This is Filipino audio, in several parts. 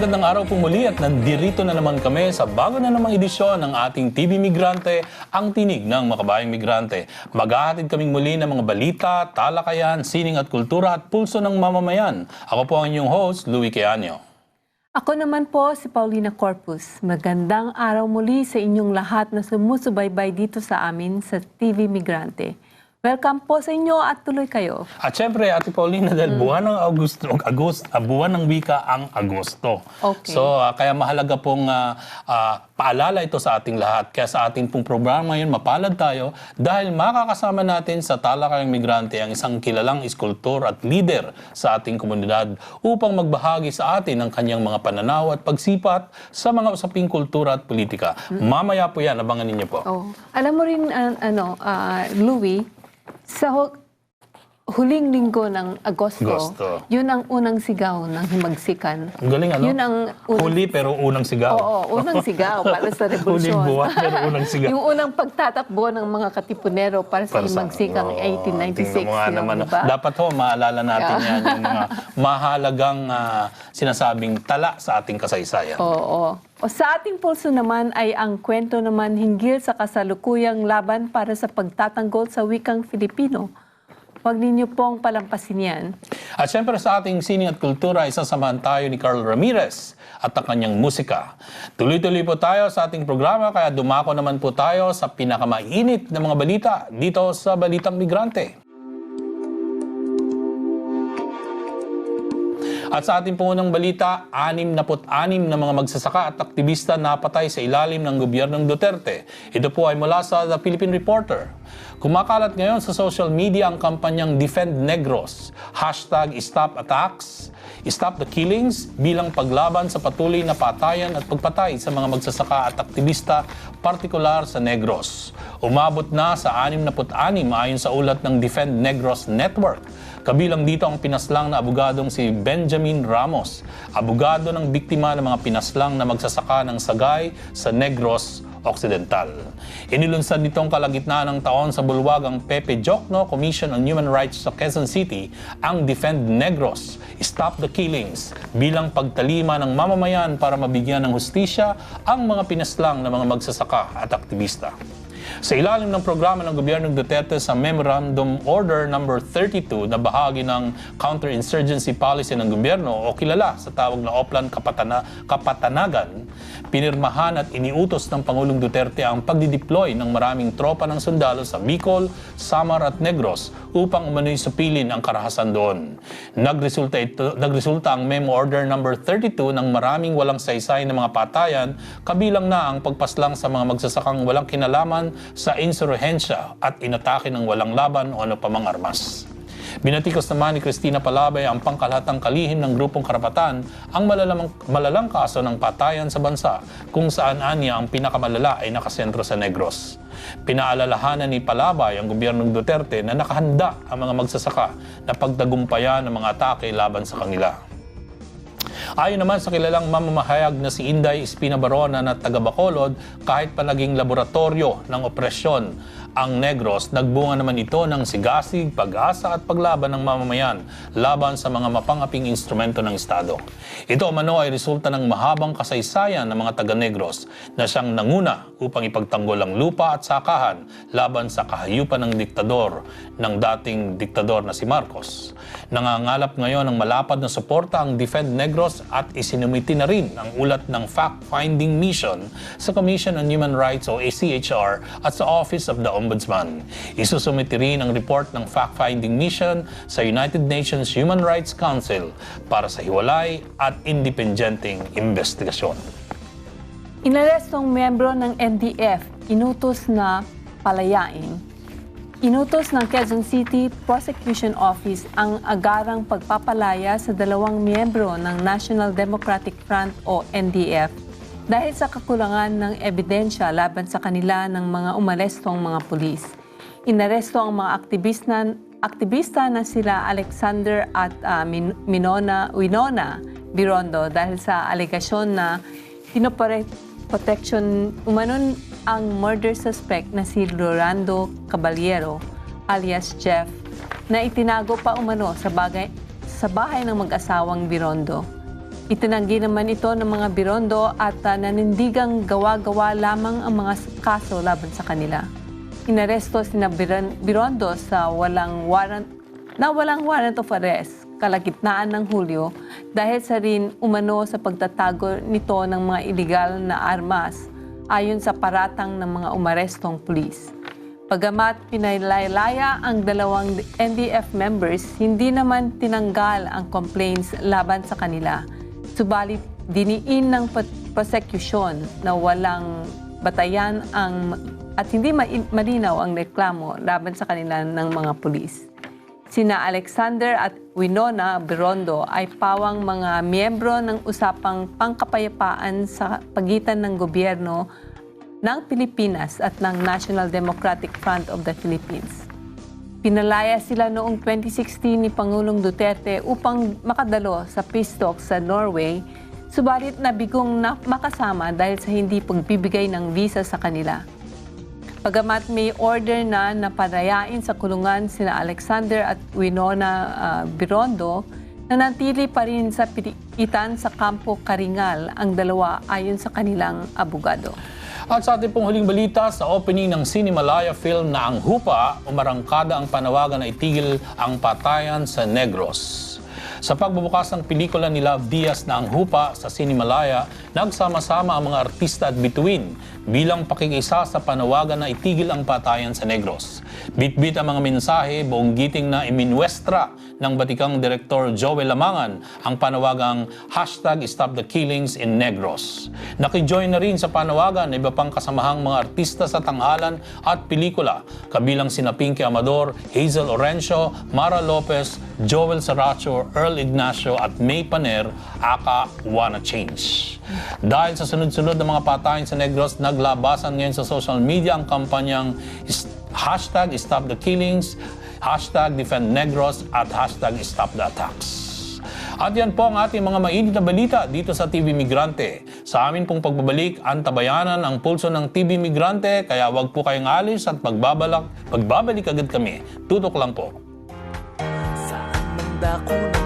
magandang araw po muli at nandirito na naman kami sa bago na namang edisyon ng ating TVMigrante, ang tinig ng makabayang migrante. Maghahatid kaming muli ng mga balita, talakayan, sining at kultura at pulso ng mamamayan. Ako po ang inyong host, Louie Keanyo. Ako naman po si Paulina Corpus. Magandang araw muli sa inyong lahat na sumusubaybay dito sa amin sa TVMigrante. Welcome po sa inyo at tuloy kayo. At syempre, Ate Paulina, dahil buwan ng buwan ng wika ang Agosto. Okay. So, kaya mahalaga pong paalala ito sa ating lahat. Kaya sa ating pong programa yun, mapalad tayo dahil makakasama natin sa Talakayang Migrante ang isang kilalang iskultor at leader sa ating komunidad upang magbahagi sa atin ng kanyang mga pananaw at pagsipat sa mga usaping kultura at politika. Mamaya po yan, abangan ninyo po. Oh. Alam mo rin, Louie, sa huling linggo ng Agosto, yun ang unang sigaw ng himagsikan. Ang galing, ano? Yun ang huli pero unang sigaw. Oo, unang sigaw para sa revolusyon. Huling buwan pero unang sigaw. Yung unang pagtatakbo ng mga katipunero para sa himagsikang 1896. Diba? Dapat ho, maalala natin yan, yung mga mahalagang sinasabing tala sa ating kasaysayan. Oo. O sa ating pulso naman ay ang kwento naman hinggil sa kasalukuyang laban para sa pagtatanggol sa wikang Filipino. Huwag ninyo pong palampasin yan. At syempre sa ating sining at kultura, isasamahan tayo ni Carl Ramirez at ang kanyang musika. Tuloy-tuloy po tayo sa ating programa, kaya dumako naman po tayo sa pinakamainit na mga balita dito sa Balitang Migrante. At sa ating pungunang balita, 66 na mga magsasaka at aktivista napatay sa ilalim ng gobyernong Duterte. Ito po ay mula sa The Philippine Reporter. Kumakalat ngayon sa social media ang kampanyang Defend Negros, #StopAttacks, Stop the Killings bilang paglaban sa patuloy na patayan at pagpatay sa mga magsasaka at aktivista, partikular sa Negros. Umabot na sa 66 ayon sa ulat ng Defend Negros Network. Kabilang dito ang pinaslang na abogadong si Benjamin Ramos, abogado ng biktima ng mga pinaslang na magsasaka ng sagay sa Negros Occidental. Inilunsad nitong kalagitnaan ng taon sa bulwag ang Pepe Jokno Commission on Human Rights sa Quezon City ang Defend Negros, Stop the Killings bilang pagtalima ng mamamayan para mabigyan ng hustisya ang mga pinaslang na mga magsasaka at aktivista. Sa ilalim ng programa ng gobyernong Duterte sa Memorandum Order No. 32 na bahagi ng Counterinsurgency Policy ng gobyerno o kilala sa tawag na Oplan Kapatanagan, pinirmahan at iniutos ng Pangulong Duterte ang pagdideploy ng maraming tropa ng sundalo sa Bicol, Samar at Negros upang umano'y supilin ang karahasan doon. Nagresulta ang Memo Order No. 32 ng maraming walang saysay na mga patayan, kabilang na ang pagpaslang sa mga magsasakang walang kinalaman sa insurhensya at inatake ng walang laban o ano pa mang armas. Binatikos naman ni Cristina Palabay ang pangkalahatang kalihim ng grupong karapatan ang malalang kaso ng patayan sa bansa kung saan anya ang pinakamalala ay nakasentro sa Negros. Pinaalalahanan ni Palabay ang gobyernong Duterte na nakahanda ang mga magsasaka na pagtagumpayan ng mga atake laban sa kanila. Ayon naman sa kilalang mamamahayag na si Inday Espina Barona na taga Bacolod, kahit pa naging laboratorio ng opresyon ang Negros, nagbunga naman ito ng sigasig, pag-asa at paglaban ng mamamayan laban sa mga mapangaping instrumento ng Estado. Ito umano ay resulta ng mahabang kasaysayan ng mga taga-Negros na siyang nanguna upang ipagtanggol ang lupa at sakahan laban sa kahayupan ng diktador ng dating diktador na si Marcos. Nangangalap ngayon ng malapad na suporta ang Defend Negros at isinumiti na rin ang ulat ng fact-finding mission sa Commission on Human Rights o ACHR at sa Office of the Ombudsman. Isusumiti rin ang report ng fact-finding mission sa United Nations Human Rights Council para sa hiwalay at independenteng investigasyon. Inarestong miyembro ng NDF, inutos na palayain. Inutos ng Quezon City Prosecution Office ang agarang pagpapalaya sa 2 miyembro ng National Democratic Front o NDF dahil sa kakulangan ng ebidensya laban sa kanila ng mga umarestong mga pulis. Inaresto ang mga aktivista na sila Alexander at Winona Birondo dahil sa alegasyon na protection umanon ang murder suspect na si Rolando Caballero alias Jeff na itinago pa umano sa bahay ng mag-asawang Birondo. Itinanggi naman ito ng mga Birondo at nanindigang gawa-gawa lamang ang mga kaso laban sa kanila. Inaresto sina Birondo sa walang warrant of arrest kalagitnaan ng Hulyo dahil sa rin umano sa pagtatago nito ng mga iligal na armas ayon sa paratang ng mga umarestong pulis. Pagamat pinalalaya ang dalawang NDF members, hindi naman tinanggal ang complaints laban sa kanila. Subalit diniin ng prosecution na walang batayan at hindi malinaw ang reklamo laban sa kanila ng mga pulis. Sina Alexander at Winona Birondo ay pawang mga miyembro ng usapang pangkapayapaan sa pagitan ng gobyerno ng Pilipinas at ng National Democratic Front of the Philippines. Pinalaya sila noong 2016 ni Pangulong Duterte upang makadalo sa peace talks sa Norway, subalit nabigong makasama dahil sa hindi pagbibigay ng visa sa kanila. Pagamat may order na naparayain sa kulungan sina Alexander at Winona Birondo, nanatili pa rin sa pilitan sa Kampo Karingal ang dalawa ayon sa kanilang abogado. At sa ating pong huling balita, sa opening ng Cinemalaya film na Ang Hupa, umarangkada ang panawagan na itigil ang patayan sa Negros. Sa pagbubukas ng pelikula ni Love Diaz na Ang Hupa sa Cinemalaya, nagsama-sama ang mga artista at bituin bilang pakikisa sa panawagan na itigil ang patayan sa Negros. Bit-bit ang mga mensahe, buong giting na iminwestra ng batikang Direktor Joel Lamangan ang panawagang #StopTheKillings in Negros. Nakijoin na rin sa panawagan na iba pang kasamahang mga artista sa tanghalan at pelikula, kabilang sina Pinky Amador, Hazel Orencio, Mara Lopez, Joel Saracho, Earl Ignacio at May Paner, aka Wanna Change. Dahil sa sunod-sunod na mga patayan sa Negros, naglabasan ngayon sa social media ang kampanyang #StopTheKillings, #DefendNegros at #StopTheAttacks. At yan po ang ating mga mainit na balita dito sa TV Migrante. Sa amin pong pagbabalik, antabayanan ang pulso ng TV Migrante, kaya wag po kayong alis at pagbabalik agad kami. Tutok lang po. Saan man dako ng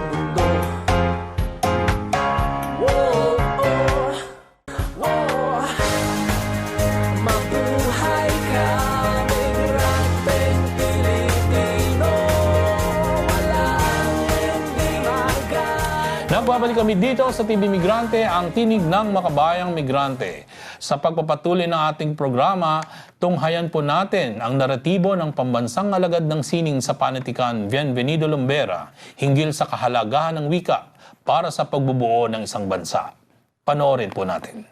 mundo, mabuhay ka, migranteng Pilipino, walang hindi magan. Nagbabalik kami dito sa TV Migrante, ang tinig ng makabayang migrante. Sa pagpapatuloy ng ating programa, tunghayan po natin ang naratibo ng pambansang alagad ng sining sa panitikan Bienvenido Lumbera hinggil sa kahalagahan ng wika para sa pagbubuo ng isang bansa. Panoorin po natin.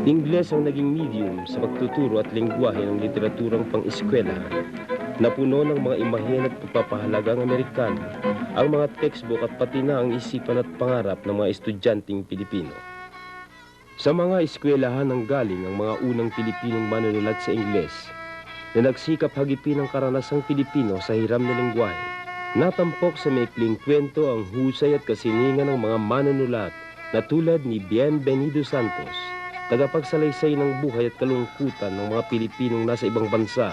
Ingles ang naging medium sa pagtuturo at lengguwahe ng literaturang pang-eskwelahan. Napuno ng mga imahen at pagpapahalagang Amerikano ang mga textbook at pati na ang isipan at pangarap ng mga estudyanteng Pilipino. Sa mga eskwelahan nang galing ang mga unang Pilipinong manunulat sa Ingles na nagsikap hagipin ang karanasang Pilipino sa hiram na lengguwahe. Natampok sa maikling kwento ang husay at kasiningan ng mga manunulat na tulad ni Bienvenido Santos, tagapagsalaysay ng buhay at kalungkutan ng mga Pilipinong nasa ibang bansa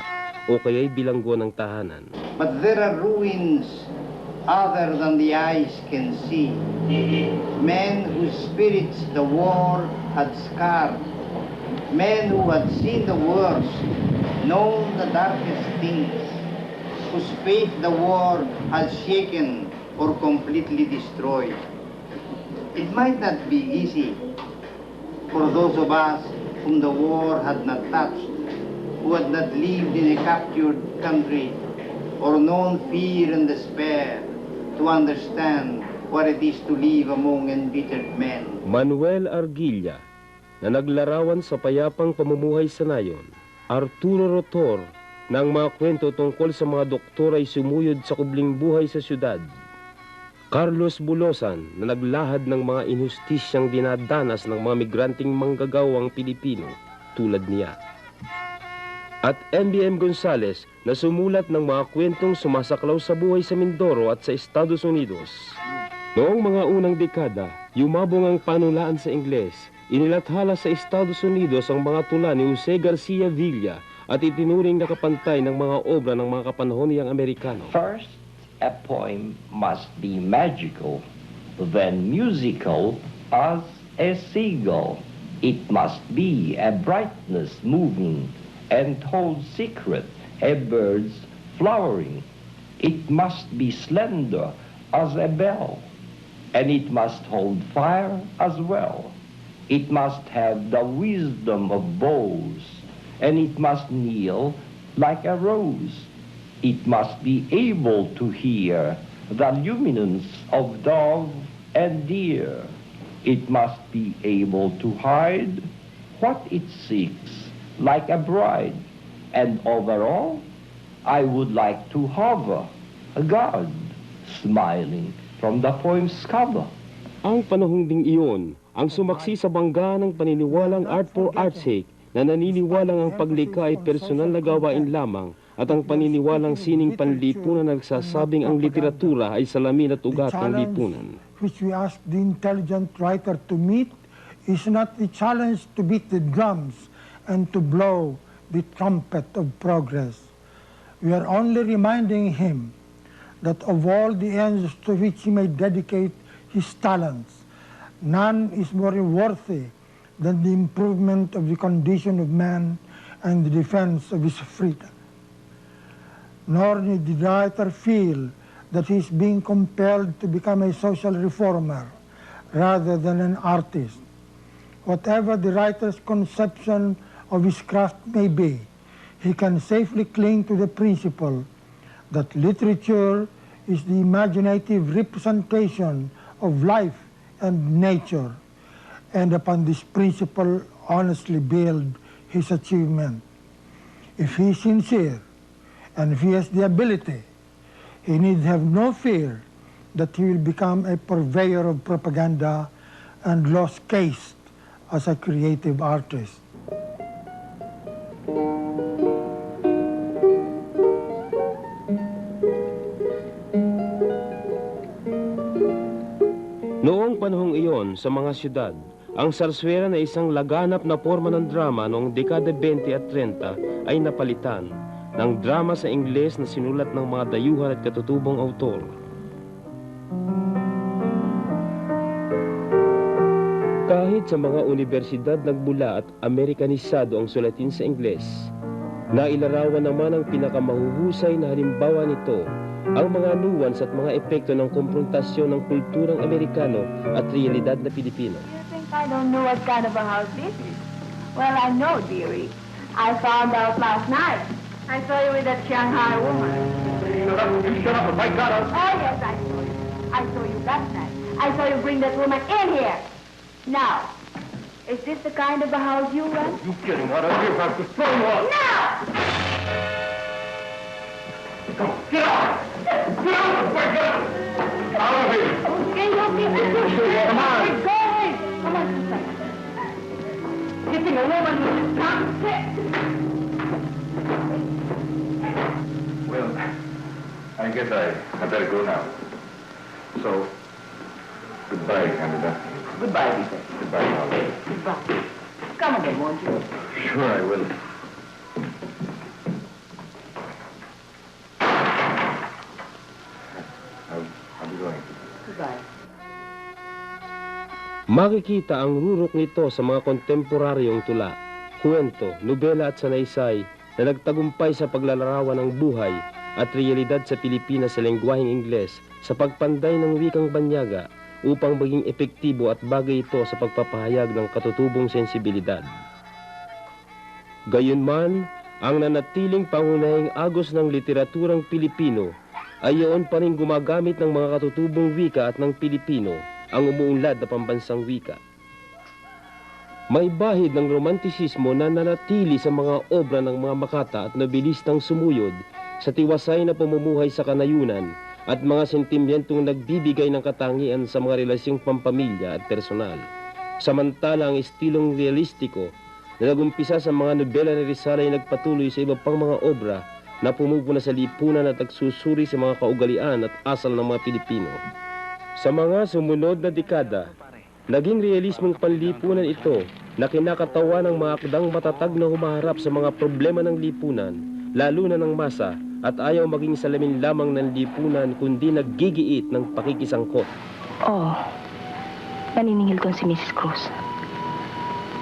o kaya'y bilanggo ng tahanan. But there are ruins other than the eyes can see. Men whose spirits the war had scarred. Men who had seen the worst, known the darkest things. Whose faith the war had shaken or completely destroyed. It might not be easy for those of us whom the war had not touched, who had not lived in a captured country or known fear and despair, to understand what it is to live among embittered men. Manuel Arguilla, na naglarawan sa payapang pamumuhay sa nayon. Arturo Rotor, na ang mga kwento tungkol sa mga doktor ay sumuyod sa kubling buhay sa syudad. Carlos Bulosan, na naglahad ng mga injustisyang dinadanas ng mga migranteng manggagawang Pilipino tulad niya. At M.B.M. Gonzales, na sumulat ng mga kwentong sumasaklaw sa buhay sa Mindoro at sa Estados Unidos. Noong mga unang dekada, yumabong ang panulaan sa Ingles. Inilathala sa Estados Unidos ang mga tula ni Jose Garcia Villa at itinuring na kapantay ng mga obra ng mga kapanahon niyang Amerikano. First, a poem must be magical, then musical as a seagull. It must be a brightness moving and hold secret, a bird's flowering. It must be slender as a bell, and it must hold fire as well. It must have the wisdom of bows, and it must kneel like a rose. It must be able to hear the luminance of dove and deer. It must be able to hide what it seeks like a bride. And overall, I would like to hover a God smiling from the poem's cover. Ang panahong ding iyon ang sumaksi sa bangga ng paniniwalang art for art's sake na naniniwalang ang paglikha ay personal na gawain lamang at ang paniniwalang sining panlipunan na nagsasabing ang literatura ay salamin at ugat ng lipunan. Which we ask the intelligent writer to meet is not the challenge to beat the drums and to blow the trumpet of progress. We are only reminding him that of all the ends to which he may dedicate his talents, none is more worthy than the improvement of the condition of man and the defense of his freedom. Nor need the writer feel that he is being compelled to become a social reformer rather than an artist. Whatever the writer's conception of his craft may be, he can safely cling to the principle that literature is the imaginative representation of life and nature, and upon this principle honestly build his achievement. If he is sincere, and if he has the ability, he need have no fear that he will become a purveyor of propaganda and lost caste as a creative artist. Noong panahong iyon sa mga syudad, ang sarswera na isang laganap na forma ng drama noong dekada 20 at 30 ay napalitan ng drama sa Ingles na sinulat ng mga dayuhan at katutubong autor. Kahit sa mga universidad nagbula at Amerikanisado ang sulatin sa Ingles, nailarawan naman ang pinakamahuhusay na halimbawa nito ang mga nuance at mga epekto ng komprontasyon ng kulturang Amerikano at realidad na Pilipino. You think I don't know what kind of a house this is? Well, I know, dearie. I found out last night. I saw you with that Shanghai woman. Shut up, my God! Oh, yes, I saw you. I saw you last night. I saw you bring that woman in here. Now, is this the kind of a house you run? You kidding? What are you about to throw you off? No! Get out! Get out! Get out! Out of here! Okay, okay. Come on. Go away. Come on, sister. Hitting a woman with a drumstick. Well, I guess I better go now. So, goodbye, Canada. Goodbye, Peter. Goodbye, Molly. Goodbye. Come again, won't you? Sure I will. I'll be going. Goodbye. Makikita ang rurok nito sa mga kontemporaryong tula, kwento, nobela at sanaysay na nagtagumpay sa paglalarawan ng buhay at realidad sa Pilipinas sa lengguwaheng Ingles sa pagpanday ng wikang banyaga upang maging epektibo at bagay ito sa pagpapahayag ng katutubong sensibilidad. Gayunman, ang nanatiling pangunahing agos ng literaturang Pilipino ay iyon pa rin gumagamit ng mga katutubong wika at ng Pilipino ang umuunlad na pambansang wika. May bahid ng romantisismo na nanatili sa mga obra ng mga makata at nabilistang sumuyod sa tiwasay na pamumuhay sa kanayunan at mga sentimentong nagbibigay ng katangian sa mga relasyong pampamilya at personal. Samantala ang estilong realistiko na nagumpisa sa mga nobela ni Rizal ay nagpatuloy sa iba pang mga obra na pumupuna sa lipunan at nagsusuri sa mga kaugalian at asal ng mga Pilipino. Sa mga sumunod na dekada, naging realismong panlipunan ito na kinakatawa ng mga akdang matatag na humaharap sa mga problema ng lipunan, lalo na ng masa, at ayaw maging salamin lamang ng lipunan kundi naggigiit ng pakikisangkot. Oo. Naniningil ko si Mrs. Cruz.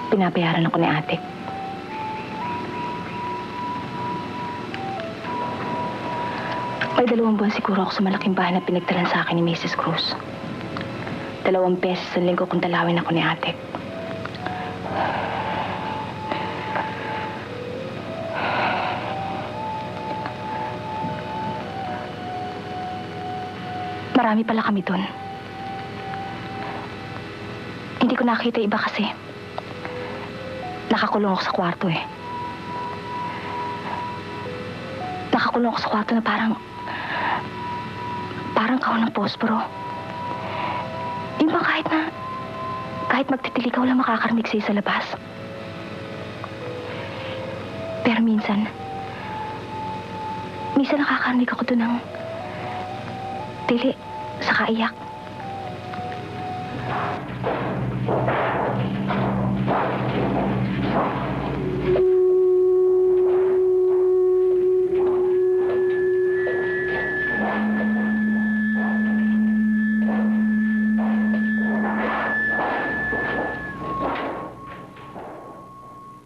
Pinapayaran ako ni ate. May 2 buwan siguro ako sa malaking bahay na pinagtalan sa akin ni Mrs. Cruz. 2 beses sa linggo kung dalawin ako ni ate. Marami pala kami doon. Hindi ko nakita iba kasi. Nakakulong ako sa kwarto eh. Nakakulong ako sa kwarto na parang kahon ng posporo. Yung ba kahit magtitili ka, wala makakarinig sa'yo sa labas. Pero minsan nakakarinig ako doon ng tili sa kaiyak.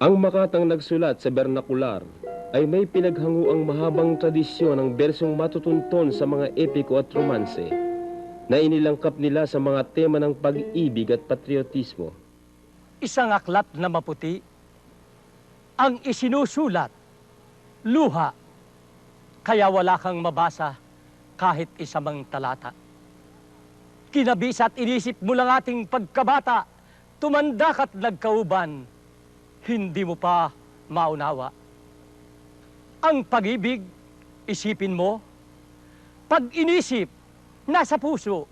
Ang Makatang nagsulat sa bernakular ay may pinaghanguang mahabang tradisyon ng bersyong matutunton sa mga epiko at romanse na inilangkap nila sa mga tema ng pag-ibig at patriotismo. Isang aklat na maputi ang isinusulat, luha, kaya wala kang mabasa kahit isa mang talata. Kinabis at inisip mo lang ating pagkabata, tumanda ka't nagkauban, hindi mo pa maunawa. Ang pag-ibig, isipin mo, pag inisip, nasa puso,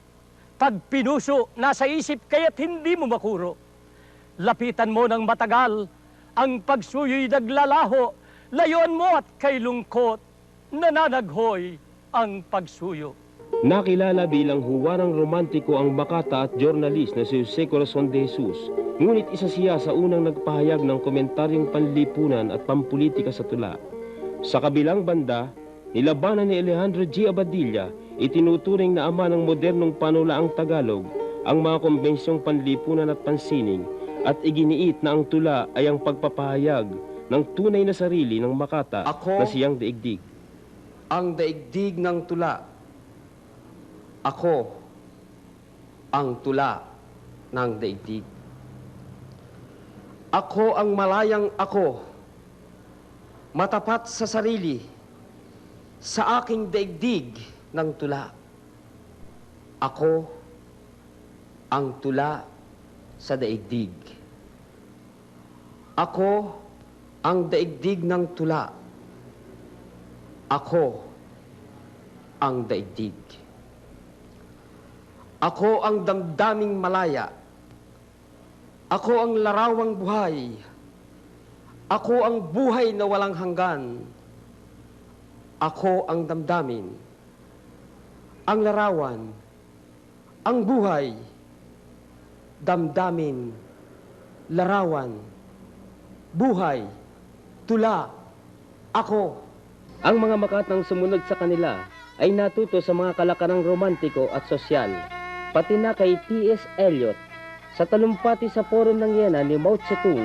pag pinuso, nasa isip, kaya't hindi mo makuro. Lapitan mo ng matagal, ang pagsuyo'y naglalaho, layuan mo at kay lungkot, nananaghoy ang pagsuyo. Nakilala bilang huwarang romantiko ang makata at journalist na si Jose Corazon de Jesus. Ngunit isa siya sa unang nagpahayag ng komentaryong panlipunan at pampolitika sa tula. Sa kabilang banda, nilabanan ni Alejandro G. Abadilla, itinuturing na ama ng modernong panulaang Tagalog, ang mga kombensyong panlipunan at pansining, at iginiit na ang tula ay ang pagpapahayag ng tunay na sarili ng makata na siyang daigdig. Ang daigdig ng tula. Ako ang tula ng daigdig. Ako ang malayang ako, matapat sa sarili, sa aking daigdig ng tula. Ako ang tula sa daigdig. Ako ang daigdig ng tula. Ako ang daigdig. Ako ang damdaming malaya. Ako ang larawang buhay. Ako ang buhay na walang hanggan. Ako ang damdamin. Ang larawan. Ang buhay. Damdamin. Larawan. Buhay. Tula. Ako. Ang mga makatang sumunod sa kanila ay natuto sa mga kalakarang romantiko at sosyal, pati na kay T.S. Eliot, sa talumpati sa forum ng Yena ni Mao Zedong,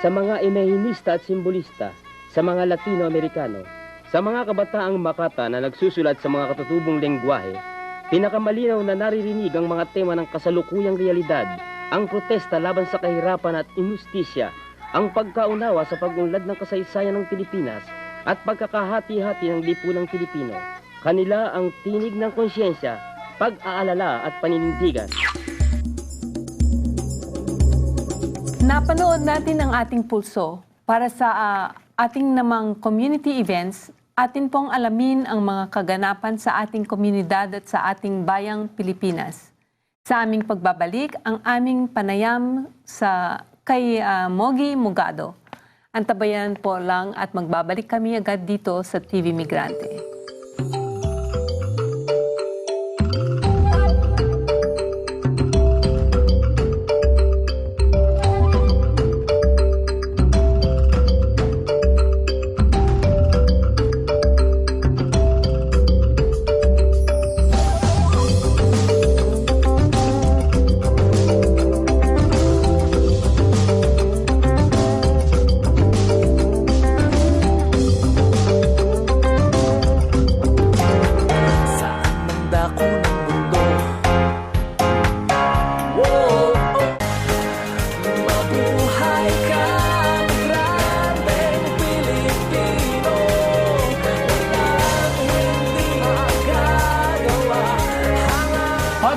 sa mga imahinista at simbolista, sa mga Latino-Amerikano, sa mga kabataang makata na nagsusulat sa mga katutubong lengguwahe, pinakamalinaw na naririnig ang mga tema ng kasalukuyang realidad, ang protesta laban sa kahirapan at inustisya, ang pagkaunawa sa pag-unlad ng kasaysayan ng Pilipinas, at pagkakahati-hati ng lipunang Pilipino. Kanila ang tinig ng konsyensya, pag-aalala at paninindigan. Napanood natin ang ating pulso. Para sa ating namang community events, atin pong alamin ang mga kaganapan sa ating komunidad at sa ating bayang Pilipinas. Sa aming pagbabalik, ang aming panayam kay Mogi Mogado. Antabayan po lang at magbabalik kami agad dito sa TV Migrante.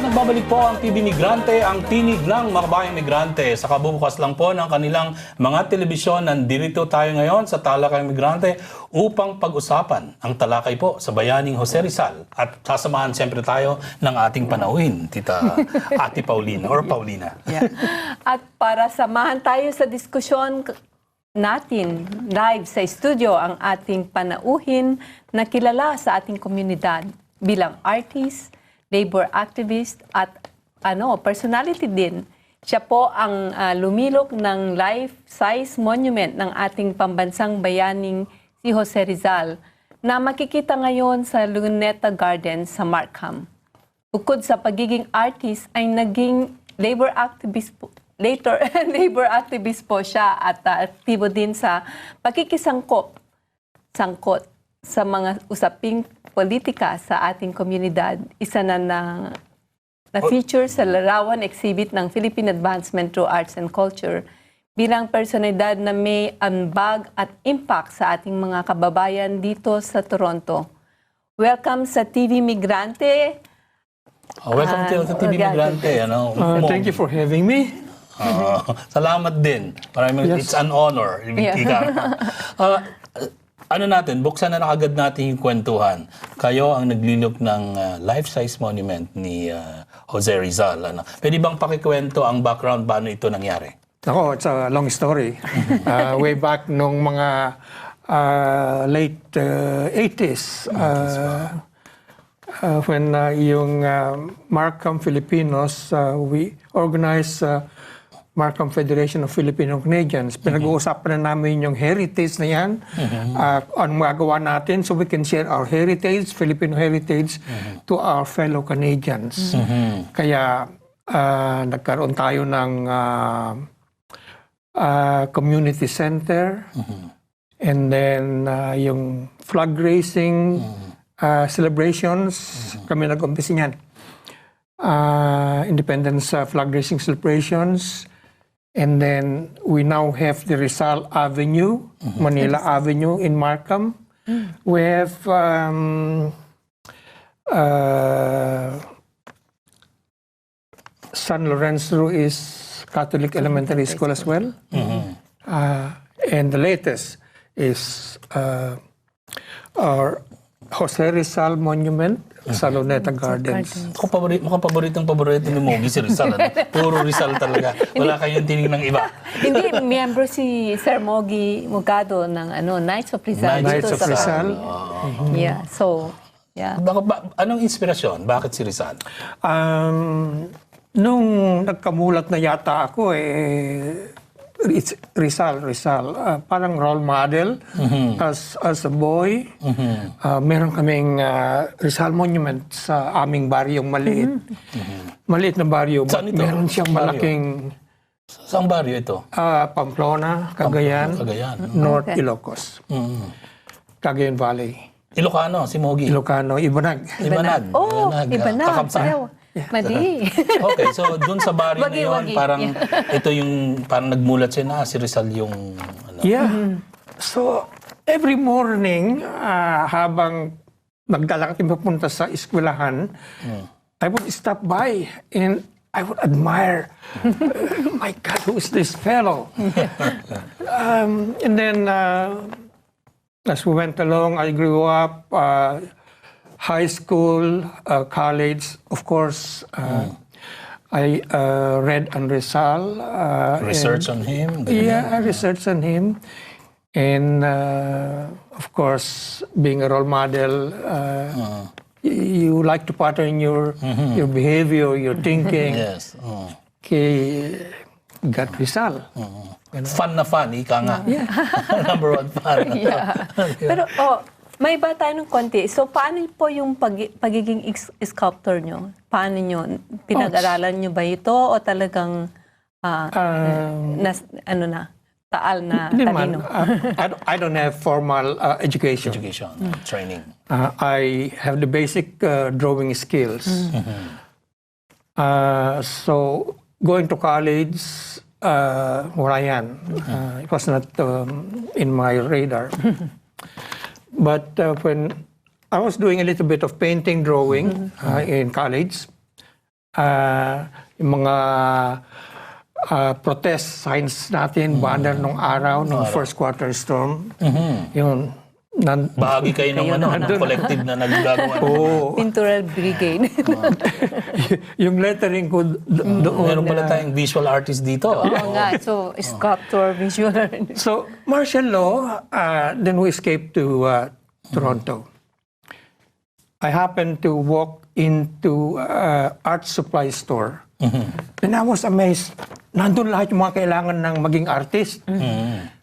At nagbabalik po ang TVMigrante, ang tinig ng mga kabayang migrante. Sa kabubukas lang po ng kanilang mga telebisyon, nandito tayo ngayon sa Talakay Migrante upang pag-usapan ang talakay po sa bayaning Jose Rizal. At sasamahan siyempre tayo ng ating panauhin, Tita Ate Paulina or Paulina. Yeah. At para samahan tayo sa diskusyon natin live sa studio ang ating panauhin na kilala sa ating komunidad bilang artist, labor activist at personality din. Siya po ang lumilok ng life-size monument ng ating pambansang bayaning si Jose Rizal na makikita ngayon sa Luneta Gardens sa Markham. Bukod sa pagiging artist ay naging labor activist po. Labor activist po siya at aktibo din sa pakikisangkot sa mga usaping politika sa ating komunidad. Isa na feature sa larawan exhibit ng Philippine Advancement through Arts and Culture bilang personalidad na may ambag at impact sa ating mga kababayan dito sa Toronto. Welcome sa TVMigrante. Welcome to TVMigrante. Thank you for having me. Salamat din. Yes. It's an honor. Buksan na agad natin yung kwentuhan. Kayo ang naglilok ng life-size monument ni Jose Rizal. Pwede bang pakikwento ang background paano ito nangyari? It's a long story. Way back nung mga late 80s, when yung Markham Filipinos, we organized Markham Federation of Filipino Canadians. Pinag-uusapan na namin yung heritage na yan. Ang magawa natin so we can share our heritage, Filipino heritage, to our fellow Canadians. Kaya nagkaroon tayo ng community center. And then yung flag raising celebrations, kami nag-umpisa niyan. Independence flag raising celebrations. And then we now have the Rizal Avenue, Manila Avenue in Markham. We have San Lorenzo is Catholic Elementary School as well. And the latest is our Jose Rizal Monument sa Luneta Gardens. Mukhang paborito ni Mogi si Rizal. Puro Rizal talaga. Wala kayong tinig ng iba. Hindi, miyembro si Sir Mogi Mogado ng Knights of Rizal. Knights of Rizal. Yeah, so, yeah. Anong inspirasyon? Bakit si Rizal? Nung nagkamulat na yata ako, Rizal, parang role model as a boy. Meron kaming Rizal Monument sa aming baryong maliit. Maliit na baryo. Meron siyang malaking... Saan baryo ito? Pamplona, Cagayan, North Ilocos. Cagayan Valley. Ilocano, si Mogi? Ilocano, Ibanag. Oh, Ibanag. Mali. Okay, so dun sa baryo na yun, parang ito yung parang nagmulat siya na si Rizal yung Yeah. So every morning habang nagdala kami papunta sa eskwelahan, I would stop by and I would admire, my God, who is this fellow? And then as we went along, I grew up. High school, college, of course, I read on Rizal. Research on him? Yeah, I researched on him. And, of course, being a role model, you like to pattern your behavior, your thinking. Yes. Kay got Rizal. Fun na fun, ika nga. Yeah. Number one fan. Yeah. Pero, may iba tayo ng konti. So, paano po yung pagiging sculptor nyo? Paano nyo? Pinag-aralan nyo ba ito o talagang taal na talino? I don't have formal education. Training. I have the basic drawing skills. So, going to college, wala yan. It was not in my radar. But when I was doing a little bit of painting, drawing in college, yung mga protest signs natin, banner nung araw, nung first quarter storm. Yun. Bahagi kayo ng, ng collective na naggagawa. Pintural Brigade. Yung lettering ko doon. Meron pala tayong visual artist dito. Oo nga. So, sculptor, visual artist. So, martial law, then we escaped to Toronto. I happened to walk into art supply store. And I was amazed. Nandun lahat yung mga kailangan ng maging artist.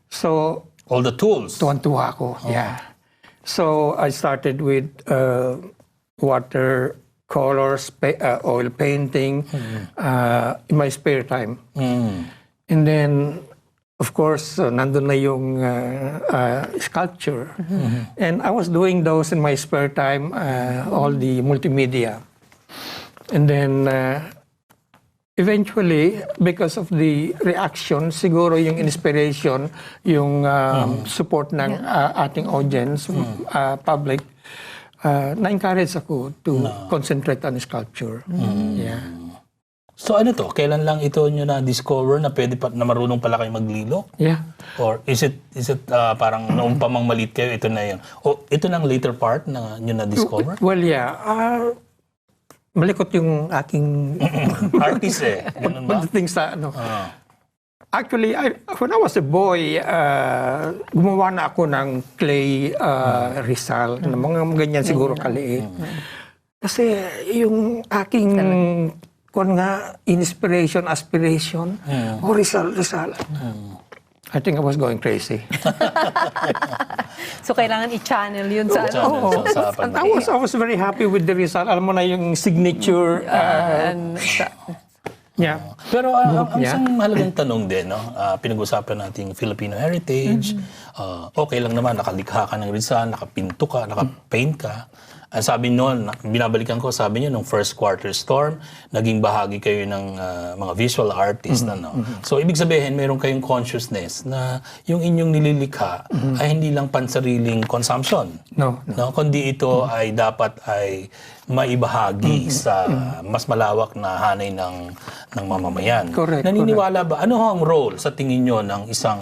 So, all the tools. Tuwan-tuwa ako, yeah. So, I started with watercolors, oil painting, in my spare time. And then, of course, nandun na yung sculpture. And I was doing those in my spare time, all the multimedia. And then, eventually, because of the reaction, siguro yung inspiration, yung support ng ating audience, public, na-encourage ako to concentrate on sculpture. Yeah. So ano to? Kailan lang ito nyo na-discover na pwede na marunong pala kayo maglilo? Yeah. Or is it parang noong pa mang maliit kayo, ito na yun? O ito na ang later part na nyo na-discover? Well, yeah. Malikot yung aking artist Ganun ba? Pagdating sa ano. Actually, when I was a boy, gumawa na ako ng clay Rizal, na mga ganyan siguro kaliit. Kasi yung aking inspiration, aspiration, Rizal. I think I was going crazy. So, kailangan i-channel yun sa ano. I was very happy with the result. Alam mo na yung signature. Yeah. Pero ang isang mahalagang tanong din, pinag-usapan natin Filipino heritage. Okay lang naman, nakalikha ka ng Rizal, nakapinto ka, nakapaint ka. Ang sabi noon, binabalikan ko, sabi niyo, nung first quarter storm, naging bahagi kayo ng mga visual artist. So, ibig sabihin, meron kayong consciousness na yung inyong nililikha ay hindi lang pansariling consumption. No. Kundi ito ay dapat ay maibahagi sa mas malawak na hanay ng mamamayan. Correct. Naniniwala ba, ano ang role sa tingin nyo ng isang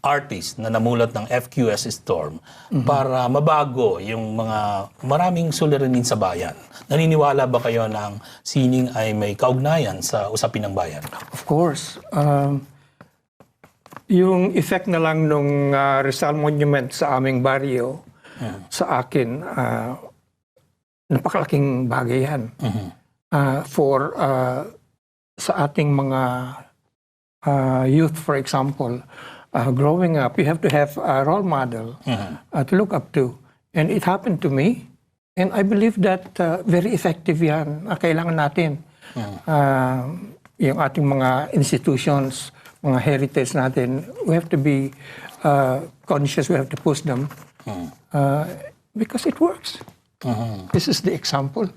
artist na namulat ng FQS Storm para mabago yung mga maraming suliranin sa bayan? Naniniwala ba kayo ng sining ay may kaugnayan sa usapin ng bayan? Of course. Yung effect na lang nung Rizal Monument sa aming baryo, sa akin, napakalaking bagay yan. For sa ating mga youth, for example, growing up, you have to have a role model to look up to. And it happened to me. And I believe that very effective yan. Kailangan natin. Yung ating mga institutions, mga heritage natin, we have to be conscious, we have to push them. Because it works. This is the example.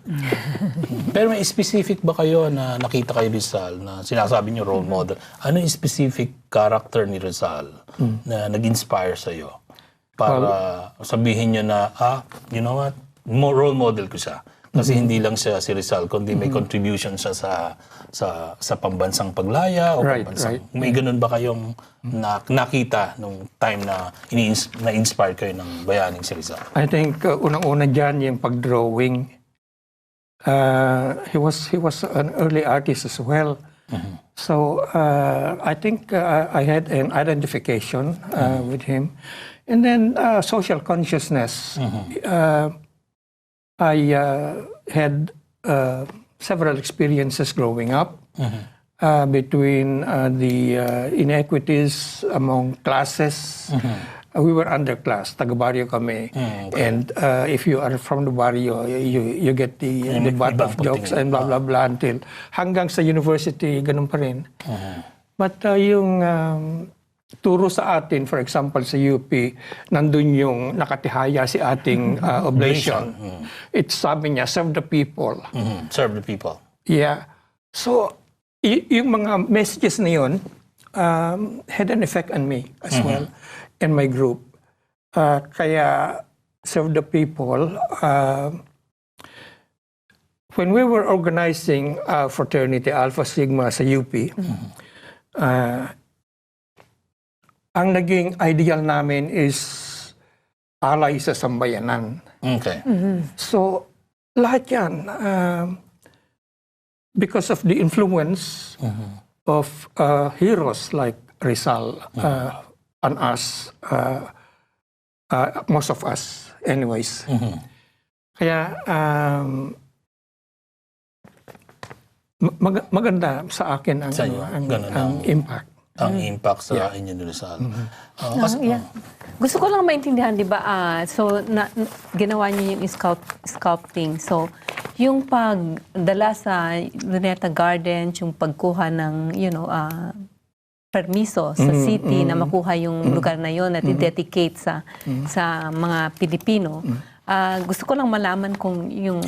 Pero may specific ba kayo na nakita kay Rizal na sinasabi niyo role model? Ano yung specific character ni Rizal na nag-inspire sa'yo? Para sabihin niyo na, you know what, role model ko siya. Kasi hindi lang siya si Rizal, kundi may contribution siya sa pambansang paglaya o pambansang... May ganun ba kayong nakita nung time na na-inspire kayo ng bayaning si Rizal? I think unang-una dyan yung pag-drawing. He was an early artist as well. So I think I had an identification with him. And then social consciousness. I had several experiences growing up between the inequities among classes. We were underclass, taga-baryo kami. And if you are from the baryo, you get the butt of jokes and blah, blah, blah until hanggang sa university, ganun pa rin. But yung turo sa atin, for example, sa UP, nandun yung nakatihaya si ating oblation. It's sabi niya, serve the people. Serve the people. Yeah. So, yung mga messages na yun had an effect on me as well and my group. Kaya, serve the people, when we were organizing fraternity Alpha Sigma sa UP, ang naging ideal namin is alay sa sambayanan. Okay. So, lahat yan, because of the influence of heroes like Rizal on us, most of us anyways. Kaya, maganda sa akin ang, Sa inyo, ganun ang impact. Ang impact sa inyo ni Rizal. Gusto ko lang maintindihan, di ba? So, ginawa niyo yung sculpting. So, yung pagdala sa Luneta Gardens, yung pagkuha ng, permiso sa city na makuha yung lugar na yon at i-dedicate sa mga Pilipino. Gusto ko lang malaman kung yung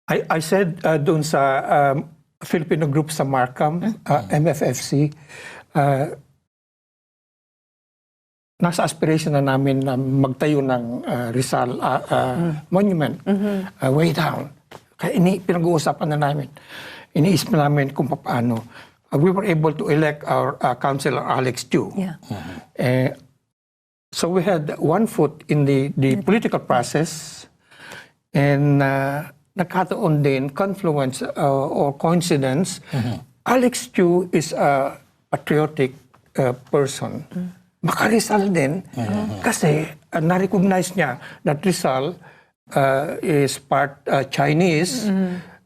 I said doon sa Filipino group sa Markham, MFFC, nasa aspiration na namin na magtayo ng Rizal Monument way down. Kaya pinag-uusapan na namin. Iniisip namin kung paano. We were able to elect our Councilor Alex Chu. So we had one foot in the political process, and nagkataon din confluence or coincidence. Alex Chu is a patriotic person. Baka Rizal din kasi na-recognize niya that Rizal is part Chinese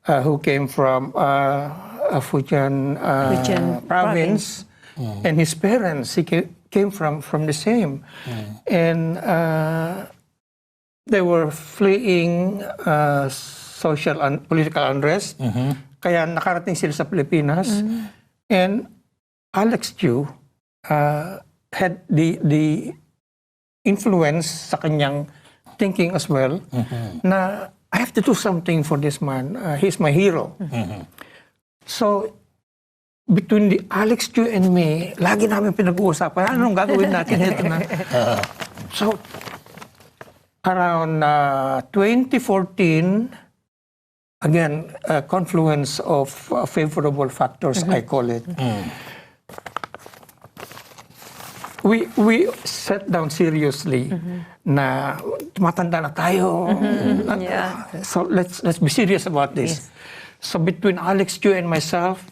who came from Fujian province, and his parents came from the same, and they were fleeing social and political unrest. Kaya nakarating sila sa Pilipinas, and Alex Chu had the influence sa kanyang thinking as well na I have to do something for this man. He's my hero. So, between the Alex Chu and me, lagi namin pinag-uusapan, anong gagawin natin? Ito na. So, around 2014, again, a confluence of favorable factors, I call it. We sat down seriously na tumatanda na tayo. So let's be serious about this. So between Alex Chu and myself,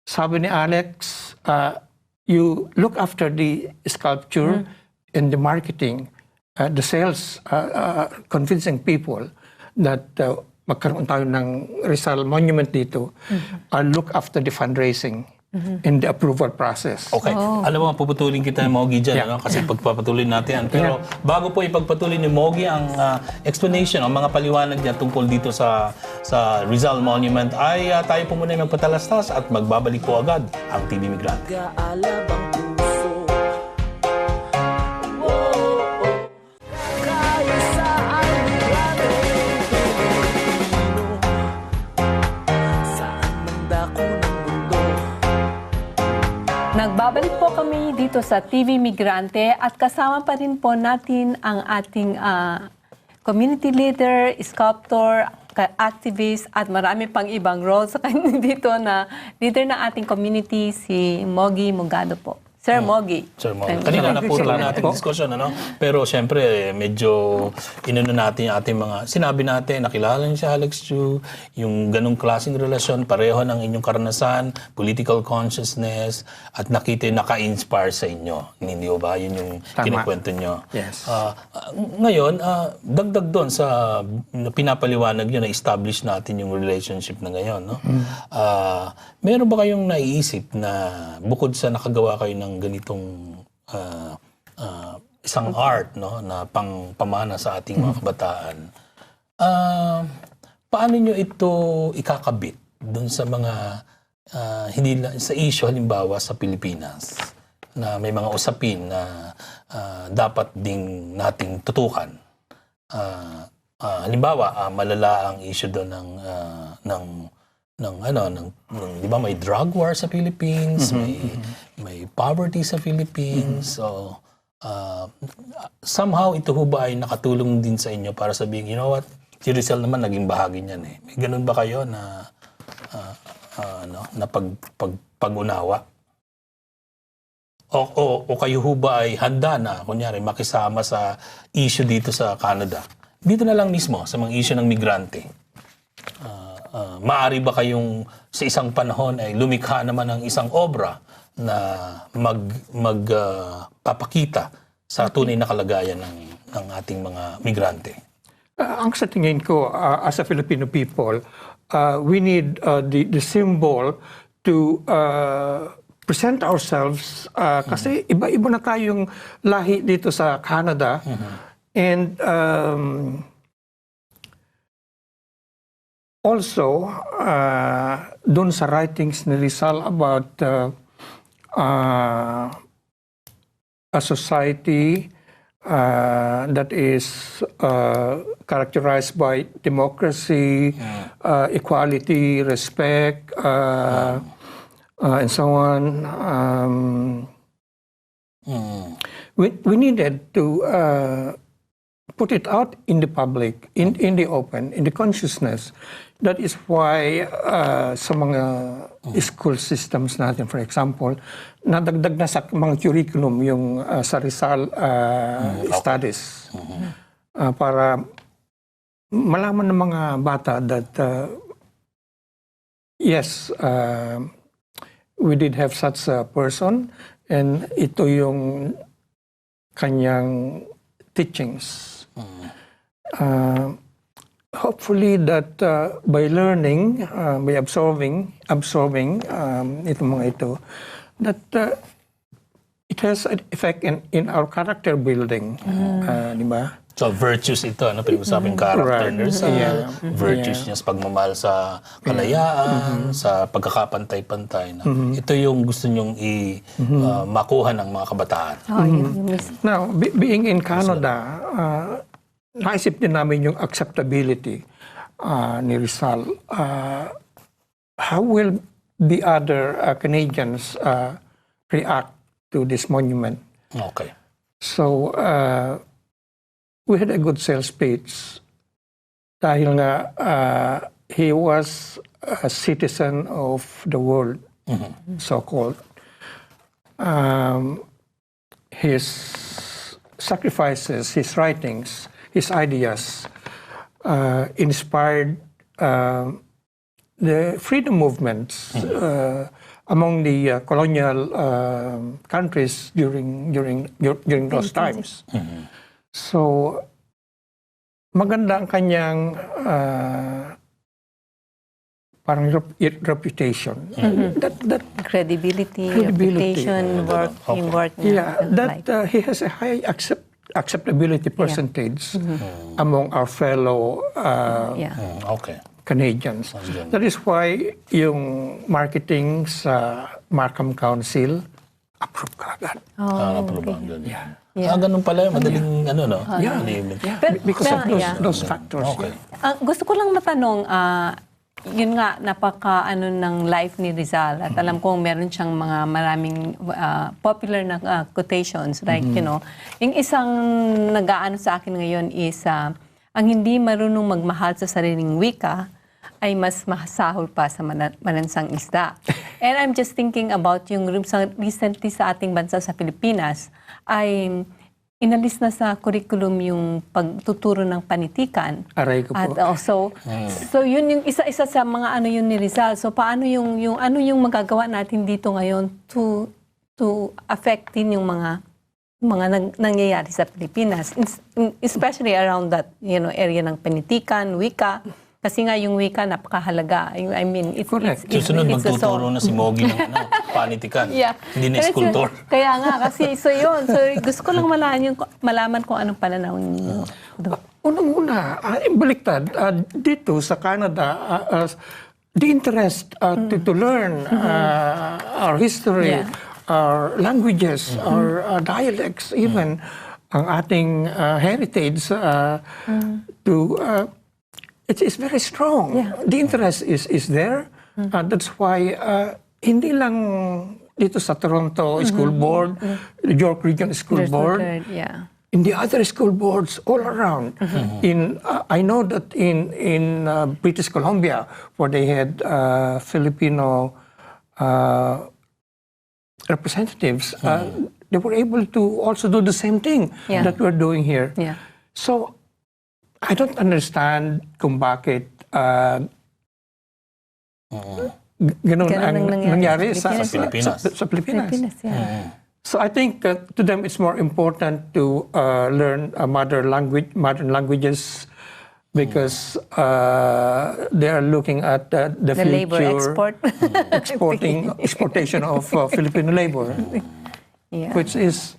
sabi ni Alex, you look after the sculpture and the marketing, the sales, convincing people that magkaroon tayo ng Rizal Monument dito. I'll look after the fundraising in the approval process. Okay. Alam mo, puputulin kita, Mogi, dyan, kasi pagpapatuloy natin yan. Pero bago po ipagpatuloy ni Mogi ang explanation, ang mga paliwanag niya tungkol dito sa Rizal Monument, ay tayo po muna magpatalastas at magbabalik po agad ang TV Migrante. Nagbabalik po kami dito sa TV Migrante at kasama pa rin po natin ang ating community leader, sculptor, activist at marami pang ibang roles sa kanya dito na leader ng ating community, si Mogi Mogado po. Sir Mogi. Sir Mogi. Kanina na po natin diskusyon, ano? Pero siyempre, medyo inano natin yung ating mga, sinabi natin, nakilala niyo si Alex Chu, yung ganong klaseng relasyon, pareho ng inyong karanasan, political consciousness, at nakita yung naka-inspire sa inyo. Hindi ba? Yun yung kinikwento nyo. Yes. Ngayon, dagdag doon sa pinapaliwanag nyo na establish natin yung relationship na ngayon, no? Meron ba kayong naiisip na bukod sa nakagawa kayo ng ganitong isang art, no, na pamana sa ating mga kabataan, paano nyo ito ikakabit doon sa mga hindi sa issue halimbawa sa Pilipinas na may mga usapin na dapat ding nating tutukan? Halimbawa, malala ang issue doon ng di ba may drug war sa Philippines, may poverty sa Philippines. So somehow ito ho ba ay nakatulong din sa inyo para sabihin, you know what, Si Rizal naman naging bahagi niyan eh. May ganun ba kayo na pag-unawa? O kayo ho ba ay handa na, kunyari, makisama sa issue dito sa Canada? Dito na lang mismo, sa mga issue ng migrante. Maari ba kayong sa isang panahon ay lumikha naman ng isang obra na magpapakita sa tunay na kalagayan ng ating mga migrante? Ang sa tingin ko, as a Filipino people, we need the symbol to present ourselves kasi iba-iba na tayong lahi dito sa Canada. And also, dun sa writings ni Rizal about a society that is characterized by democracy, equality, respect, and so on. We needed to put it out in the public, in the open, in the consciousness. That is why sa mga school systems natin, for example, nadagdag na sa mga curriculum yung sa Rizal studies. Para malaman ng mga bata that yes, we did have such a person and ito yung kanyang teachings. Hopefully that by learning, by absorbing itong mga ito, that it has an effect in our character building, di ba? So virtues ito, ano pinag-usaping character niya, virtues niya sa pagmamahal sa kalayaan, sa pagkakapantay-pantay. Ito yung gusto nyong makuha ng mga kabataan. Now, being in Canada, naisip din namin yung acceptability ni Rizal. How will the other Canadians react to this monument? Okay. So, we had a good sales pitch dahil nga he was a citizen of the world, so-called. His sacrifices, his writings, his ideas inspired the freedom movements among the colonial countries during those times. So, maganda ang kanyang parang reputation. That credibility, reputation, work. Yeah, that he has a high acceptability percentage among our fellow Canadians. That is why yung marketing sa Markham Council approve ka agad. Approve agad. Ganun pala, madaling no? Because of those factors. Okay. Gusto ko lang matanong, yun nga, napaka ng life ni Rizal at alam kong meron siyang mga maraming popular na quotations like, yung isang nag-aano sa akin ngayon is ang hindi marunong magmahal sa sariling wika ay mas masahol pa sa malansang isda. And I'm just thinking about yung recently sa ating bansa sa Pilipinas ay inalis na sa curriculum yung pagtuturo ng panitikan. Aray ko po. At also, so yun yung isa sa mga yun ni Rizal. So paano yung magagawa natin dito ngayon to affect din yung mga nangyayari sa Pilipinas, especially around that area ng panitikan, wika. Kasi nga yung wika napakahalaga. I mean, it's susunod magtuturo na si Mogi ng panitikan. Hindi na sculptor. Kaya nga, kasi so yun. So gusto ko lang malaman kung anong pananaw niyo. Unang-una, baliktad, dito sa Canada, the interest to learn our history, our languages, our dialects, even ang ating heritage it is very strong. The interest is there. That's why hindi lang dito sa Toronto School Board, the York Region School Board, in the other school boards all around. I know that in British Columbia, where they had Filipino representatives, they were able to also do the same thing that we're doing here. Yeah. So I don't understand kung bakit ganun ang nangyari sa Pilipinas. Sa Pilipinas. yeah. So I think to them it's more important to learn modern languages because they are looking at the labor future export. exportation of Filipino labor, Yeah. which is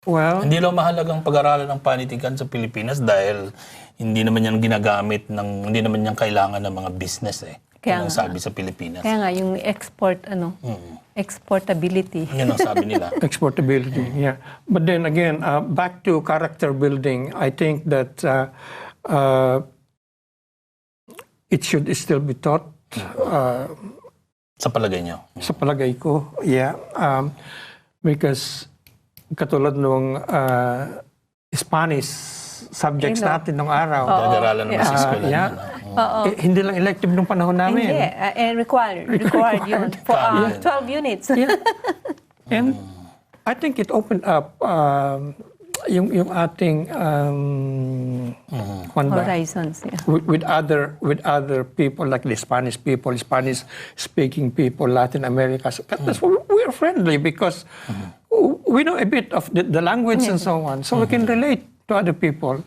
Hindi lang mahalagang pag-aralan ng panitikan sa Pilipinas dahil hindi naman yan ginagamit hindi naman yan kailangan ng mga business Kaya ang sabi sa Pilipinas. Kaya nga yung exportability. Yun ang sabi nila. Exportability, yeah. But then again, back to character building, I think that it should still be taught. Sa palagay niyo? Sa palagay ko, yeah. Because katulad nung Spanish subjects natin nung araw. Nag-aralan naman sa eskwela. Hindi lang elective nung panahon namin. Hindi, required yun for 12 units. And I think it opened up yung ating horizons with other people like the Spanish people, Spanish speaking people, Latin America. So that's why we're friendly because we know a bit of the language and so on, so we can relate to other people.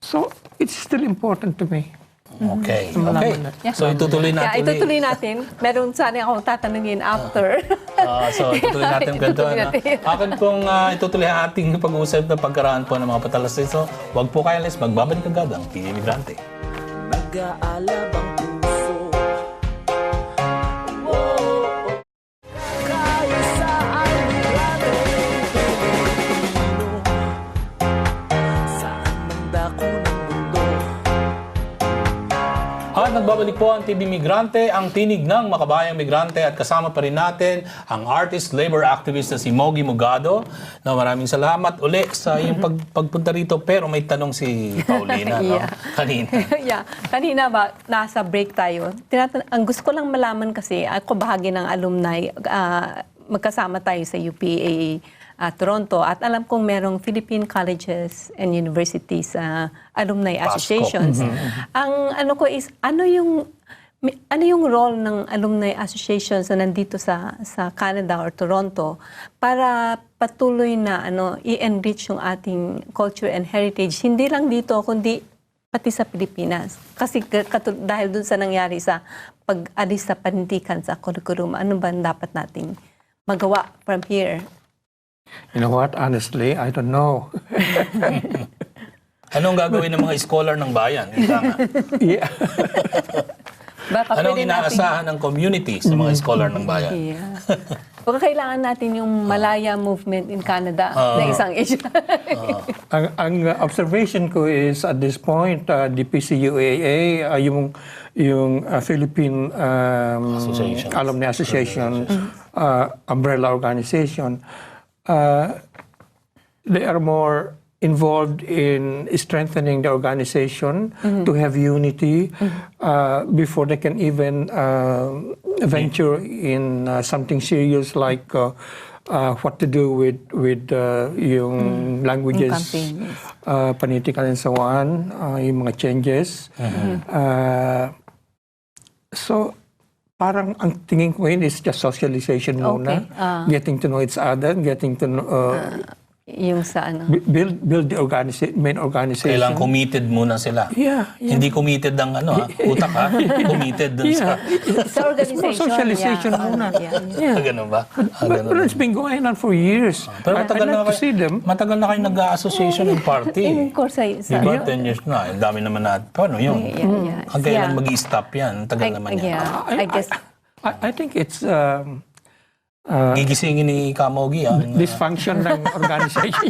So it's still important to me. Okay. So itutuloy natin. Itutuloy natin. Meron sana akong tatanungin after. So itutuloy natin ganito. Akin pong itutuloy ang ating pag-uusap na pagkaraan po ng mga patalasay. So huwag po kayo alis, magbabalik agad ang TVMigrante. Nag-aalab ang puso. Nagbabalik po ang TV Migrante, ang tinig ng makabayang migrante at kasama pa rin natin ang artist labor activist na si Mogi Mogado. Na maraming salamat uli sa iyong pagpunta rito, pero may tanong si Paulina kanina. Kanina ba nasa break tayo. Ang gusto ko lang malaman kasi ako bahagi ng alumni, magkasama tayo sa UPA Toronto at alam kong merong Philippine Colleges and Universities Alumni Associations. Ang ano ko is ano yung role ng alumni associations na nandito sa Canada or Toronto para patuloy na i-enrich yung ating culture and heritage hindi lang dito kundi pati sa Pilipinas. Kasi dahil dun sa nangyari sa pag-alis sa panintikan sa curriculum, ano ba dapat nating magawa from here? You know what? Honestly, I don't know. Anong gagawin ng mga scholar ng bayan? Yeah. Anong inaasahan ng community sa mga scholar ng bayan? Baka kailangan natin yung Malaya movement in Canada na isang issue. Ang observation ko is at this point, the PCUAA, yung Philippine Alumni Association, umbrella organization, they are more involved in strengthening the organization to have unity before they can even venture in something serious like what to do with yung languages, political and so on, yung mga changes. So parang ang tingin ko is just socialization muna, getting to know each other, getting to know, yung sa build the main organization. Kailangan committed muna sila. Yeah. Hindi committed ang utak committed dun sa organization. Socialization muna. Ganun ba? But it's been going on for years. Pero matagal na kayo nag-association ng party. In course, diba? 10 years na. Ang dami naman natin. Paano yun? Ang kailan mag-i-stop yan? Tagal naman yan. I guess. I think it's gigisingin ni Kamogi ang dysfunction ng organization.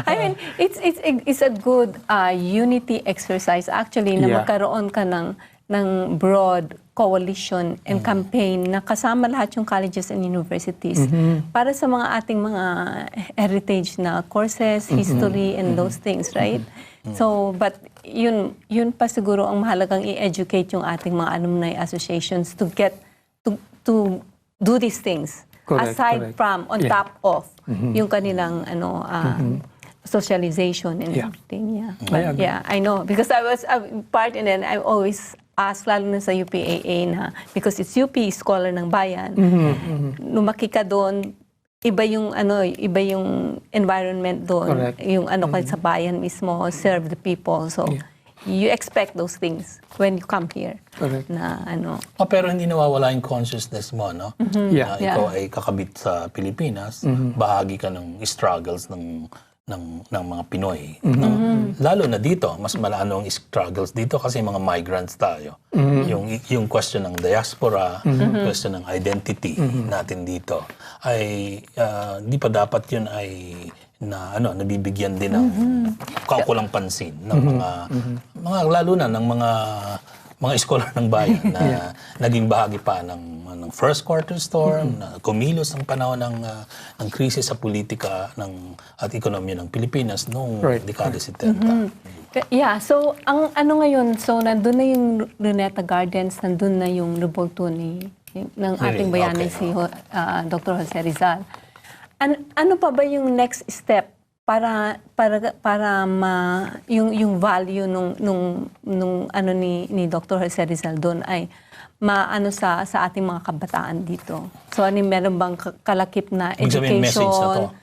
I mean, it's a good unity exercise actually na magkaroon ka ng broad coalition and campaign na kasama lahat yung colleges and universities para sa mga ating mga heritage na courses, history, and those things, right? So, but yun pa siguro ang mahalagang i-educate yung ating mga alumni associations to get to do these things. Aside from, on top of, yung kanilang socialization and everything. Yeah, I know. Because I was part in it, I always ask, lalo na sa UPAA na, because it's UP, Scholar ng Bayan, lumaki ka doon, iba yung environment doon, yung sa bayan mismo, serve the people. So, you expect those things when you come here. Na pero hindi nawawala yung consciousness mo, no? Na ikaw ay kakabit sa Pilipinas, bahagi ka ng struggles ng mga Pinoy. Lalo na dito, mas malano ang struggles dito kasi mga migrants tayo. Yung question ng diaspora, question ng identity natin dito, ay di pa dapat yun ay nabibigyan din ng kaukulang pansin ng mga lalo na ng mga scholar ng bayan na naging bahagi pa ng first quarter storm, na kumilos ang panahon ng krisis sa politika at ekonomiya ng Pilipinas noong dekada 70. Yeah, so ang ngayon, so nandun na yung Luneta Gardens, nandun na yung Revolto ng ating bayani si Dr. Jose Rizal. Ano pa ba yung next step para yung value nung ni Dr. Jose Rizal doon ay maano sa ating mga kabataan dito. So meron bang kalakip na education?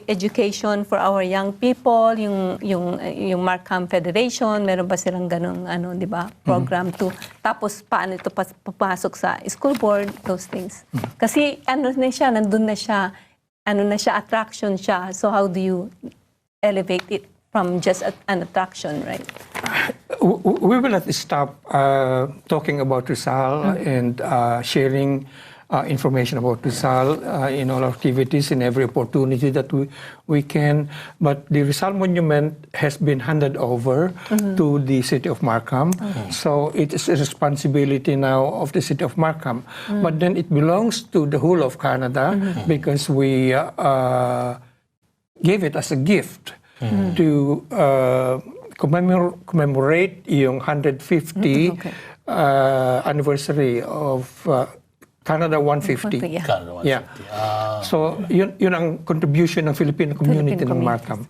Education for our young people, yung Markham Federation, meron ba silang ganung di ba, program to tapos paano ito papasok sa school board, those things. Kasi nandun na siya, attraction siya. So how do you elevate it from just an attraction, right? We will not stop talking about Rizal and sharing information about Rizal in all activities, in every opportunity that we can. But the Rizal Monument has been handed over to the city of Markham. So it is a responsibility now of the city of Markham. But then it belongs to the whole of Canada because we gave it as a gift to commemorate yung 150 anniversary of Canada 150. Canada 150. Yeah. So yun ang contribution ng Filipino community ng Markham.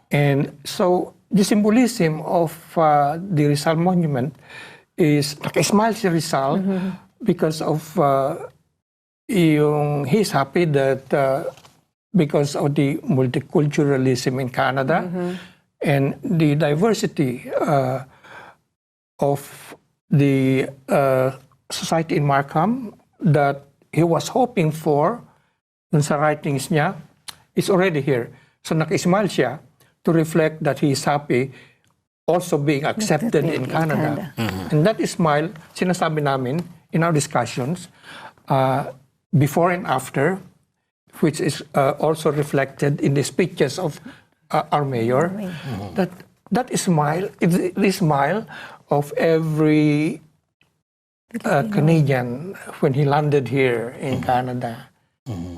And so the symbolism of the Rizal Monument is naka-smile si Rizal because of he's happy that because of the multiculturalism in Canada and the diversity of the society in Markham that he was hoping for dun sa writings niya is already here. So naka-smile siya to reflect that he is happy also being accepted in Canada. And that smile, sinasabi namin in our discussions, before and after, which is also reflected in the speeches of our mayor, that smile is the smile of every Canadian when he landed here in Canada.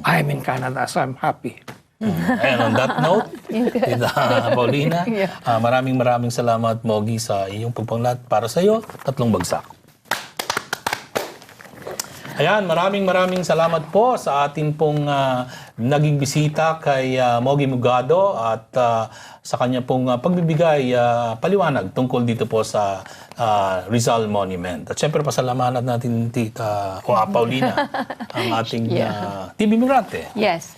I'm in Canada, so I'm happy. And on that note, Paulina, maraming salamat, Mogi, sa iyong pagpanglat para sa iyo, 3 bagsak. Ayan, maraming salamat po sa atin pong naging bisita kay Mogi Mogado at sa kanya pong pagbibigay paliwanag tungkol dito po sa Rizal Monument. At syempre pasalamatan natin Tita Paulina ang ating TVMigrante. Yes,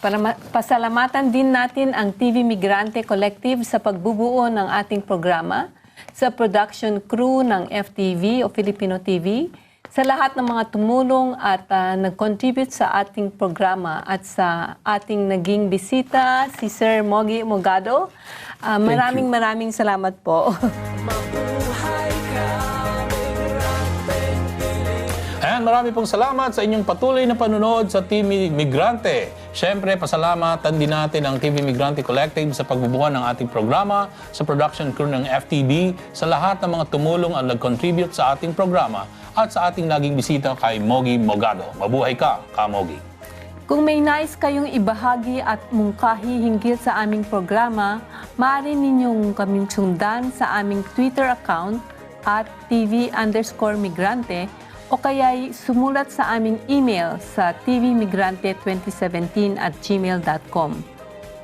pasalamatan din natin ang TVMigrante Collective sa pagbubuo ng ating programa, sa production crew ng FTV o Filipino TV, sa lahat ng mga tumulong at nag-contribute sa ating programa at sa ating naging bisita, si Sir Mogi Mogado. Maraming salamat po. Ayan, marami pong salamat sa inyong patuloy na panunood sa TVMigrante. Siyempre, pasalamatan din natin ang TVMigrante Collective sa pagbubuo ng ating programa, sa production crew ng FTD, sa lahat ng mga tumulong ang nag-contribute sa ating programa, at sa ating naging bisita kay Mogi Mogado. Mabuhay ka, Mogi. Kung may nais kayong ibahagi at mungkahi hinggil sa aming programa, maaari ninyong kaming sundan sa aming Twitter account at TV_Migrante o kaya'y sumulat sa aming email sa tvmigrante2017@gmail.com.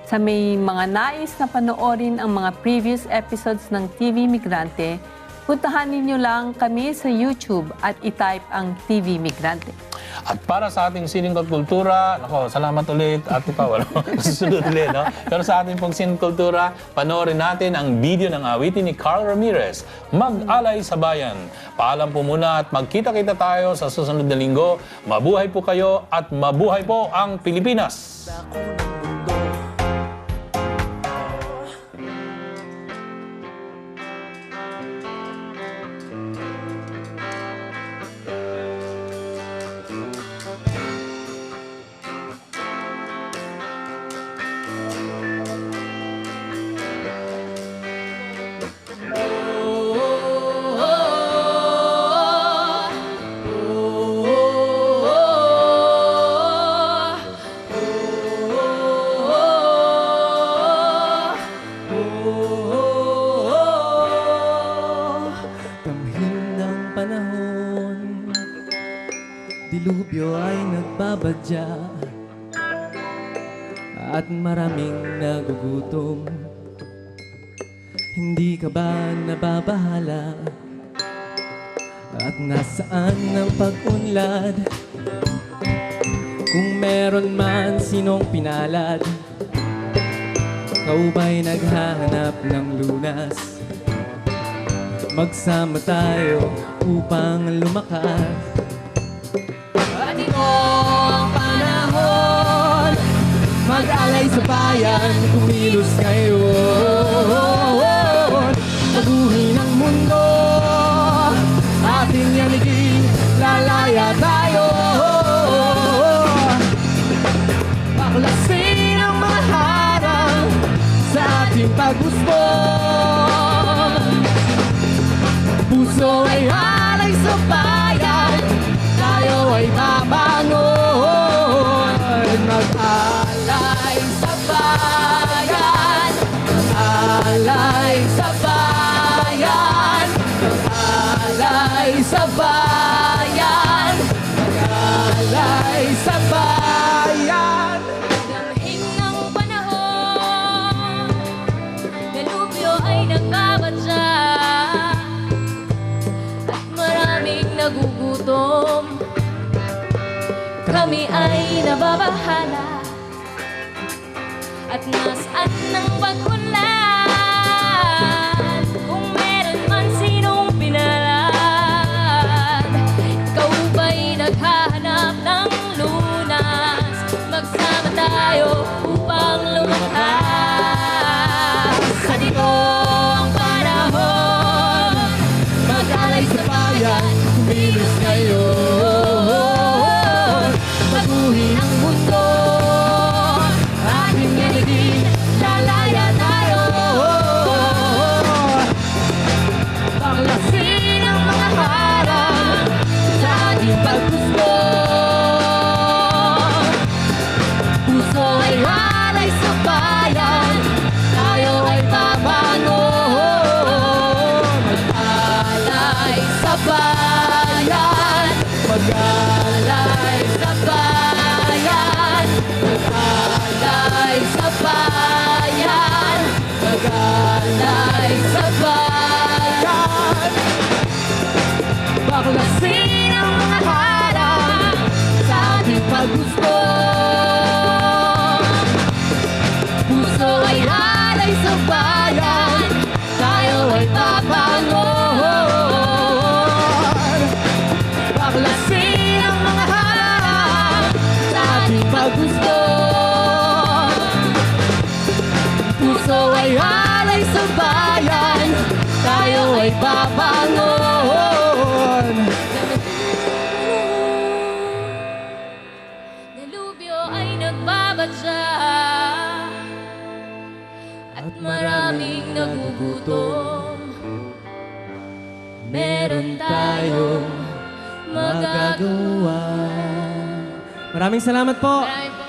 Sa may mga nais na panoorin ang mga previous episodes ng TV Migrante, puntahan ninyo lang kami sa YouTube at itype ang TV Migrante. At para sa ating sining kultura, salamat ulit at ikaw, susunod ulit, no? Pero sa ating pong sining kultura, panoorin natin ang video ng awitin ni Carl Ramirez, Mag-alay sa Bayan. Paalam po muna at magkita-kita tayo sa susunod na linggo. Mabuhay po kayo at mabuhay po ang Pilipinas! Dilubyo ay nagbabadya at maraming nagugutom. Hindi ka ba nababahala? At nasaan ang pag-unlad? Kung meron man sinong pinalad, ikaw ba'y naghahanap ng lunas? Magsama tayo upang lumakas. Ang panahon, mag-alay sa bayan, kumilos ngayon. Baguhin ang mundo, ating yanigin, lalaya tayo. Baklasin ang mga harang sa ating pag-usbong. Puso ay alay sa bayan, tayo ay babangon. Mag-alay sa bayan, mag-alay sa bayan, mag-alay sa bayan, mag-alay sa bayan. Daming ng panahon, galubyo ay nagbabadya at maraming nagugutom. Kami ay nababahala at nasaan ng pag-unlad? Kung meron man sinong pinalad, ikaw ba'y naghahanap ng lunas? Magsama tayo upang lumakas. Sa dito ang panahon, mag-alay sa bayan, kumilos ngayon. Baguhin ang mundo, ating yanigin, lalaya tayo. Baklasin ang mga harang sa ating paggusto. Puso ay alay sa bayan, tayo ay babangon. Mag-alay sa bayan, mag-alay sa bayan, mag-alay sa bayan, mag-alay sa bayan. Baklasin ang mga harang sa ating paggusto. Puso ay alay sa bayan, tayo ay babangon. Baklasin ang mga harang sa ating paggusto. Puso ay alay sa bayan, tayo ay babangon. tayo ay nagbabadya at maraming nagugutom. Meron tayong magagawa. Maraming salamat po. Maraming po